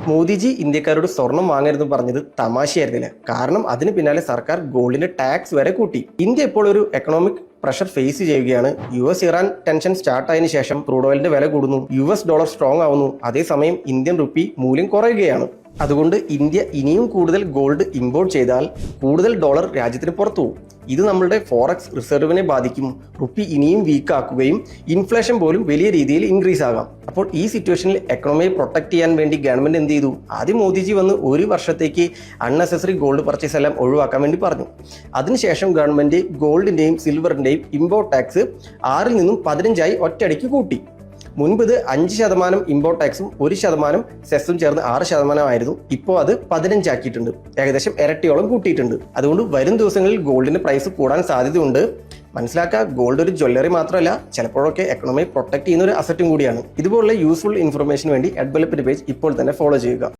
മോദിജി ഇന്ത്യക്കാരോട് സ്വർണം വാങ്ങരുതെന്ന് പറഞ്ഞത് തമാശയായിരുന്നില്ല. കാരണം അതിന് പിന്നാലെ സർക്കാർ ഗോൾഡിന്റെ ടാക്സ് വരെ കൂട്ടി. ഇന്ത്യ ഇപ്പോൾ ഒരു എക്കണോമിക് പ്രഷർ ഫേസ് ചെയ്യുകയാണ്. US-ഇറാൻ ടെൻഷൻ സ്റ്റാർട്ട് ആയതിനു ശേഷം ക്രൂഡ് ഓയിലിന്റെ വില കൂടുന്നു, US ഡോളർ സ്ട്രോങ് ആവുന്നു, അതേസമയം ഇന്ത്യൻ റുപ്പി മൂല്യം കുറയുകയാണ്. അതുകൊണ്ട് ഇന്ത്യ ഇനിയും കൂടുതൽ ഗോൾഡ് ഇമ്പോർട്ട് ചെയ്താൽ കൂടുതൽ ഡോളർ രാജ്യത്തിന് പുറത്തു പോകും. ഇത് നമ്മളുടെ ഫോറക്സ് റിസർവിനെ ബാധിക്കും. റുപ്പി ഇനിയും വീക്ക് ആക്കുകയും ഇൻഫ്ലേഷൻ പോലും വലിയ രീതിയിൽ ഇൻക്രീസ് ആകാം. അപ്പോൾ ഈ സിറ്റുവേഷനിൽ എക്കണോമിയെ പ്രൊട്ടക്ട് ചെയ്യാൻ വേണ്ടി ഗവൺമെന്റ് എന്ത് ചെയ്തു? ആദ്യം മോദിജി വന്ന് ഒരു വർഷത്തേക്ക് അൺനെസസറി ഗോൾഡ് പർച്ചേസ് എല്ലാം ഒഴിവാക്കാൻ വേണ്ടി പറഞ്ഞു. അതിനുശേഷം ഗവൺമെന്റ് ഗോൾഡിന്റെയും സിൽവറിന്റെയും ഇമ്പോർട്ട് ടാക്സ് 6 നിന്നും 15 ഒറ്റയടിക്ക് കൂട്ടി. മുൻപ് ഇത് 5% ഇമ്പോർട്ട് ടാക്സും 1% സെസ്സും ചേർന്ന് 6% ആയിരുന്നു. ഇപ്പോൾ അത് 15 ആക്കിയിട്ടുണ്ട്. ഏകദേശം ഇരട്ടിയോളം കൂട്ടിയിട്ടുണ്ട്. അതുകൊണ്ട് വരും ദിവസങ്ങളിൽ ഗോൾഡിന്റെ പ്രൈസ് കൂടാൻ സാധ്യതയുണ്ട്. മനസ്സിലാക്കുക, ഗോൾഡ് ഒരു ജ്വല്ലറി മാത്രമല്ല, ചിലപ്പോഴൊക്കെ എക്കണോമിയെ പ്രൊട്ടക്ട് ചെയ്യുന്ന ഒരു അസറ്റും കൂടിയാണ്. ഇതുപോലുള്ള യൂസ്ഫുൾ ഇൻഫർമേഷന് വേണ്ടി അഡ്വലപ്മെന്റ് പേജ് ഇപ്പോൾ തന്നെ ഫോളോ ചെയ്യുക.